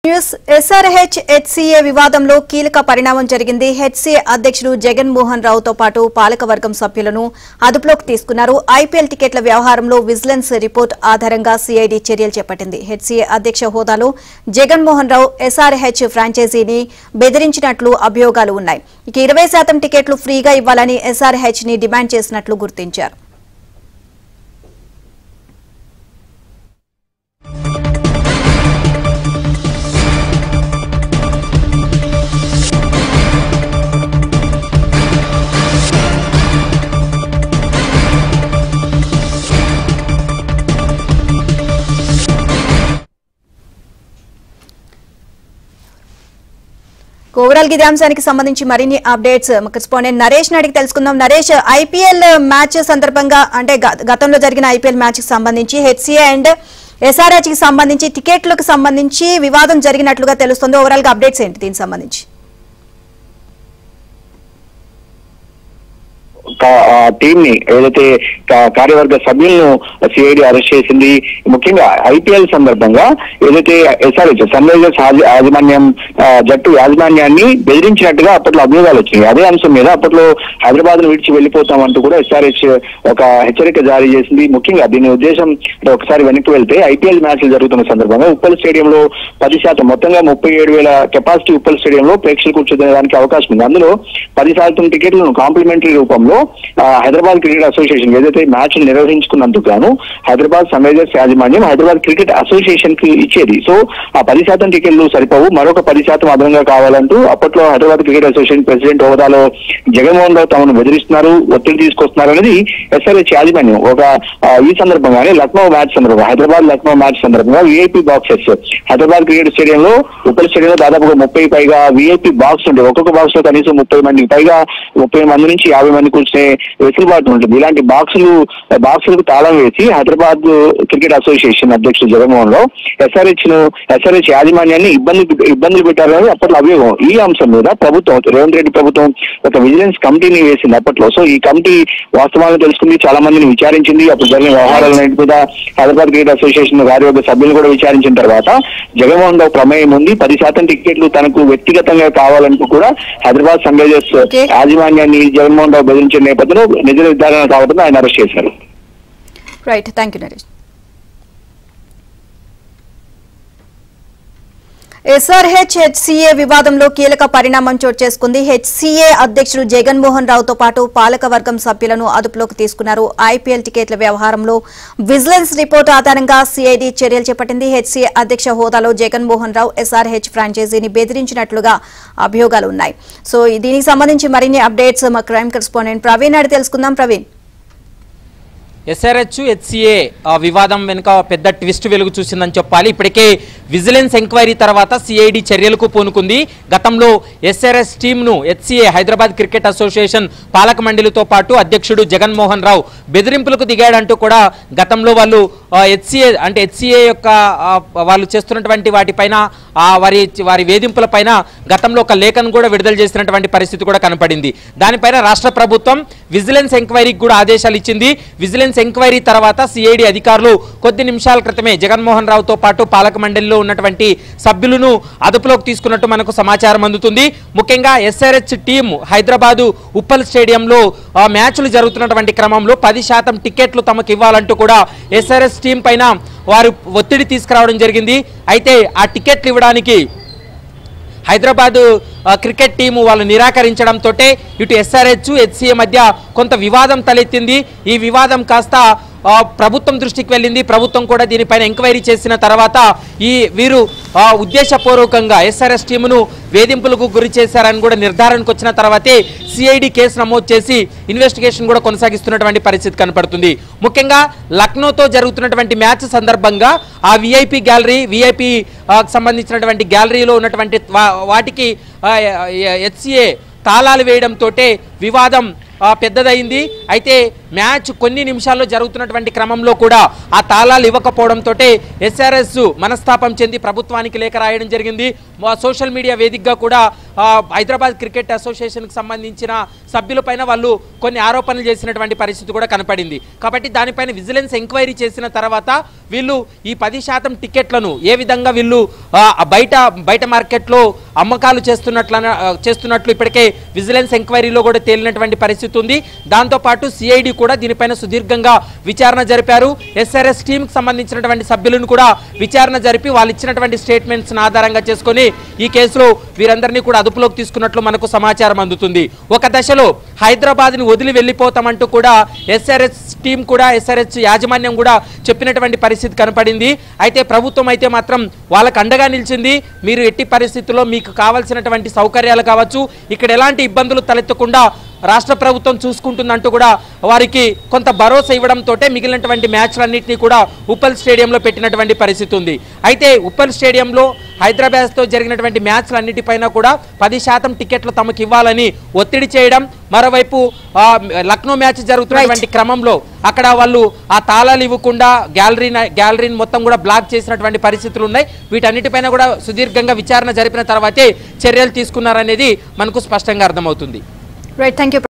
News SRH HCA వివాదంలో కీలక పరిణామం జరిగింది. హెచ్సీఏ అధ్యక్షుడు జగన్ మోహన్ రావుతో పాటు పాలకవర్గం సభ్యులను అదుపులోకి తీసుకున్నారు. ఐపీఎల్ టికెట్ల వ్యవహారంలో విజిలెన్స్ రిపోర్ట్ ఆధారంగా సీఐడీ చర్యలు చేపట్టింది. హెచ్సీఏ అధ్యక్ష హోదాలో జగన్ మోహన్ రావు ఎస్ఆర్హెచ్ ఫ్రాంచైజీని బెదిరించినట్లు అభియోగాలు ఉన్నాయి. ఇక 20% టికెట్లు ఫ్రీగా ఇవ్వాలని ఎస్ఆర్హెచ్ ని డిమాండ్ చేసినట్లు గుర్తించారు. ఓవరాల్ ఇదే అంశానికి సంబంధించి మరిన్ని అప్డేట్స్ కరెస్పాండెంట్ నరేష్ అడిగి తెలుసుకుందాం. నరేష్, ఐపీఎల్ మ్యాచ్ సందర్భంగా అంటే గతంలో జరిగిన ఐపీఎల్ మ్యాచ్ కి సంబంధించి హెచ్సీఏ అండ్ ఎస్ఆర్హెచ్ కి సంబంధించి టికెట్లకు సంబంధించి వివాదం జరిగినట్లుగా తెలుస్తుంది. ఓవరాల్ గా అప్డేట్స్ ఏంటి దీనికి సంబంధించి? టీమ్ ని ఏదైతే కార్యవర్గ సభ్యులను సిఐడి అరెస్ట్ చేసింది. ముఖ్యంగా ఐపీఎల్ సందర్భంగా ఏదైతే ఎస్ఆర్హెచ్ సన్ రైజర్స్ యాజమాన్యం జట్టు యాజమాన్యాన్ని బెదిరించినట్టుగా అప్పట్లో అభియోగాలు వచ్చినాయి. అదే అంశం మీద అప్పట్లో హైదరాబాద్ ను విడిచి వెళ్లిపోతామంటూ కూడా ఎస్ఆర్హెచ్ ఒక హెచ్చరిక జారీ చేసింది. ముఖ్యంగా దీని ఉద్దేశం ఒకసారి వెనక్కి వెళ్తే ఐపీఎల్ మ్యాచ్లు జరుగుతున్న సందర్భంగా ఉప్పల్ స్టేడియంలో 10% మొత్తంగా 37,000 కెపాసిటీ ఉప్పల్ స్టేడియంలో ప్రేక్షకులు కూర్చోడానికి అవకాశం ఉంది. అందులో 10% టికెట్లను కాంప్లిమెంటరీ రూపంలో హైదరాబాద్ క్రికెట్ అసోసియేషన్ ఏదైతే మ్యాచ్ నిర్వహించుకున్నందుకు గాను హైదరాబాద్ సన్ రైజర్స్ యాజమాన్యం హైదరాబాద్ క్రికెట్ అసోసియేషన్ కి ఇచ్చేది. సో ఆ 10% టికెట్లు సరిపోవు, మరొక 10% అదనంగా కావాలంటూ అప్పట్లో హైదరాబాద్ క్రికెట్ అసోసియేషన్ ప్రెసిడెంట్ హోదాలో జగన్మోహన్ రావు తమను బెదిరిస్తున్నారు, ఒత్తిడి తీసుకొస్తున్నారు అనేది ఎస్ఆర్హెచ్ యాజమాన్యం ఈ సందర్భంగానే లక్నో మ్యాచ్ సందర్భంగా హైదరాబాద్ లక్నో మ్యాచ్ సందర్భంగా విఐపీ బాక్సెస్ హైదరాబాద్ క్రికెట్ స్టేడియంలో ఉప్పల్ స్టేడియంలో దాదాపుగా 30 పైగా విఐపీ బాక్స్ ఉండే, ఒక్కొక్క బాక్స్ లో కనీసం 30 మందికి పైగా 30 మంది నుంచి 50 మంది కూర్చునే వెసులుబాటు ఉంటుంది. ఇలాంటి బాక్సులకు తాళం వేసి హైదరాబాద్ క్రికెట్ అసోసియేషన్ అధ్యక్షుడు జగన్మోహన్ రావు ఎస్ఆర్హెచ్ యాజమాన్యాన్ని ఇబ్బందులు పెట్టారని అప్పట్లో అభియోగం. ఈ అంశం మీద ప్రభుత్వం రేవంత్ రెడ్డి ప్రభుత్వం ఒక విజిలెన్స్ కమిటీని వేసింది అప్పట్లో. సో ఈ కమిటీ వాస్తవాలను తెలుసుకుంది, చాలా మందిని విచారించింది. అప్పుడు జరిగిన వ్యవహారాలన్నింటి మీద హైదరాబాద్ క్రికెట్ అసోసియేషన్ కార్యవర్గ సభ్యులను కూడా విచారించిన తర్వాత జగన్మోహన్ రావు ప్రమేయం ఉంది, 10% టికెట్లు తనకు వ్యక్తిగతంగా కావాలంటూ కూడా హైదరాబాద్ సన్ రైజర్స్ యాజమాన్యాన్ని జగన్మోహన్ రావు బెదిరించిన నేపథ్యంలో నిజ నిర్ధారణ కావడంతో ఆయన అరెస్ట్ చేశారు. Right, thank you Naresh. SRH HCA వివాదంలో కీలక పరిణామం చోటు చేసుకుంది. హెచ్సీఏ అధ్యక్షుడు జగన్ మోహన్ రావుతో పాటు పాలకవర్గం సభ్యులను అదుపులోకి తీసుకున్నారు. ఐపీఎల్ టికెట్ల వ్యవహారంలో విజిలెన్స్ రిపోర్టు ఆధారంగా సీఐడీ చర్యలు చేపట్టింది. హెచ్సీఏ అధ్యక్ష హోదాలో జగన్ మోహన్ రావు ఎస్ఆర్హెచ్ ఫ్రాంచైజీని బెదిరించినట్లుగా అభియోగాలు ఉన్నాయి. సో దీనికి సంబంధించి మరిన్ని అప్డేట్స్ మా క్రైమ్ కరెస్పాండెంట్ ప్రవీణ్ అడిగి తెలుసుకుందాం. ప్రవీణ్, ఎస్ఆర్హెచ్ హెచ్సీఏ వివాదం వెనుక పెద్ద ట్విస్ట్ వెలుగు చూసిందని చెప్పాలి. ఇప్పటికే విజిలెన్స్ ఎంక్వైరీ తర్వాత సిఐడి చర్యలకు పూనుకుంది. గతంలో ఎస్ఆర్హెచ్ టీంను హెచ్సీఏ హైదరాబాద్ క్రికెట్ అసోసియేషన్ పాలక మండలితో పాటు అధ్యక్షుడు జగన్మోహన్ రావు బెదిరింపులకు దిగాడంటూ కూడా గతంలో వాళ్ళు హెచ్సీఏ యొక్క వాళ్ళు చేస్తున్నటువంటి వాటిపైన వారి వేధింపులపైన గతంలో ఒక లేఖను కూడా విడుదల చేసినటువంటి పరిస్థితి కూడా కనపడింది. దానిపైన రాష్ట్ర ప్రభుత్వం విజిలెన్స్ ఎంక్వైరీకి కూడా ఆదేశాలు ఇచ్చింది. విజిలెన్స్ ఎంక్వైరీ తర్వాత సిఐడి అధికారులు కొద్ది నిమిషాల క్రితమే జగన్మోహన్ రావుతో పాటు పాలక మండలిలో ఉన్నటువంటి సభ్యులను అదుపులోకి తీసుకున్నట్టు మనకు సమాచారం అందుతుంది. ముఖ్యంగా ఎస్ఆర్హెచ్ టీం హైదరాబాదు ఉప్పల్ స్టేడియంలో మ్యాచ్లు జరుగుతున్నటువంటి క్రమంలో 10% టికెట్లు తమకు ఇవ్వాలంటూ కూడా ఎస్ఆర్హెచ్ టీం పైన వారు ఒత్తిడి తీసుకురావడం జరిగింది. అయితే ఆ టికెట్లు ఇవ్వడానికి హైదరాబాదు క్రికెట్ టీము వాళ్ళు నిరాకరించడంతో ఇటు ఎస్ఆర్హెచ్ హెచ్సీఏ మధ్య కొంత వివాదం తలెత్తింది. ఈ వివాదం కాస్త ప్రభుత్వం దృష్టికి వెళ్ళింది. ప్రభుత్వం కూడా దీనిపైన ఎంక్వైరీ చేసిన తర్వాత వీరు ఉద్దేశపూర్వకంగా ఎస్ఆర్హెచ్ టీమును వేధింపులకు గురి చేశారని కూడా నిర్ధారణకు వచ్చిన తర్వాతే సిఐడి కేసు నమోదు చేసి ఇన్వెస్టిగేషన్ కూడా కొనసాగిస్తున్నటువంటి పరిస్థితి కనపడుతుంది. ముఖ్యంగా లక్నోతో జరుగుతున్నటువంటి మ్యాచ్ సందర్భంగా ఆ విఐపి సంబంధించినటువంటి గ్యాలరీలో ఉన్నటువంటి వాటికి హెచ్సీఏ తాళాలు వేయడంతో వివాదం పెద్దదైంది. అయితే మ్యాచ్ కొన్ని నిమిషాల్లో జరుగుతున్నటువంటి క్రమంలో కూడా ఆ తాళాలు ఇవ్వకపోవడంతో ఎస్ఆర్హెచ్ మనస్తాపం చెంది ప్రభుత్వానికి లేఖ రాయడం జరిగింది. సోషల్ మీడియా వేదికగా కూడా హైదరాబాద్ క్రికెట్ అసోసియేషన్కి సంబంధించిన సభ్యులపైన వాళ్ళు కొన్ని ఆరోపణలు చేసినటువంటి పరిస్థితి కూడా కనపడింది. కాబట్టి దానిపైన విజిలెన్స్ ఎంక్వైరీ చేసిన తర్వాత వీళ్ళు ఈ 10% టికెట్లను ఏ విధంగా వీళ్ళు బయట మార్కెట్లో అమ్మకాలు చేస్తున్నట్లు ఇప్పటికే విజిలెన్స్ ఎంక్వైరీలో కూడా తేలినటువంటి పరిస్థితి ఉంది. దాంతోపాటు సిఐడి కూడా దీనిపైన సుదీర్ఘంగా విచారణ జరిపారు. ఎస్ఆర్ఎస్ టీంకి సంబంధించినటువంటి సభ్యులను కూడా విచారణ జరిపి వాళ్ళు ఇచ్చినటువంటి స్టేట్మెంట్స్ ఆధారంగా చేసుకుని ఈ కేసులో వీరందరినీ కూడా అదుపులోకి తీసుకున్నట్లు మనకు సమాచారం అందుతుంది. ఒక దశలో హైదరాబాద్ని వదిలి వెళ్ళిపోతామంటూ కూడా ఎస్ఆర్ఎస్ టీం కూడా ఎస్ఆర్ఎస్ యాజమాన్యం కూడా చెప్పినటువంటి పరిస్థితి కనపడింది. అయితే ప్రభుత్వం అయితే మాత్రం వాళ్ళకు అండగా నిలిచింది. మీరు ఎట్టి పరిస్థితుల్లో మీకు కావాల్సినటువంటి సౌకర్యాలు కావచ్చు, ఇక్కడ ఎలాంటి ఇబ్బందులు తలెత్తకుండా రాష్ట్ర ప్రభుత్వం చూసుకుంటుందంటూ కూడా వారికి కొంత భరోసా ఇవ్వడంతో మిగిలినటువంటి మ్యాచ్లన్నింటినీ కూడా ఉప్పల్ స్టేడియంలో పెట్టినటువంటి పరిస్థితి ఉంది. అయితే ఉప్పల్ స్టేడియంలో హైదరాబాద్తో జరిగినటువంటి మ్యాచ్లన్నిటిపైన కూడా 10% టికెట్లు తమకు ఇవ్వాలని ఒత్తిడి చేయడం, మరోవైపు లక్నో మ్యాచ్ జరుగుతున్నటువంటి క్రమంలో అక్కడ వాళ్ళు ఆ తాళాలు ఇవ్వకుండా గ్యాలరీని మొత్తం కూడా బ్లాక్ చేసినటువంటి పరిస్థితులు ఉన్నాయి. వీటన్నిటిపైన కూడా సుదీర్ఘంగా విచారణ జరిపిన తర్వాతే చర్యలు తీసుకున్నారనేది మనకు స్పష్టంగా అర్థమవుతుంది. Right, thank you.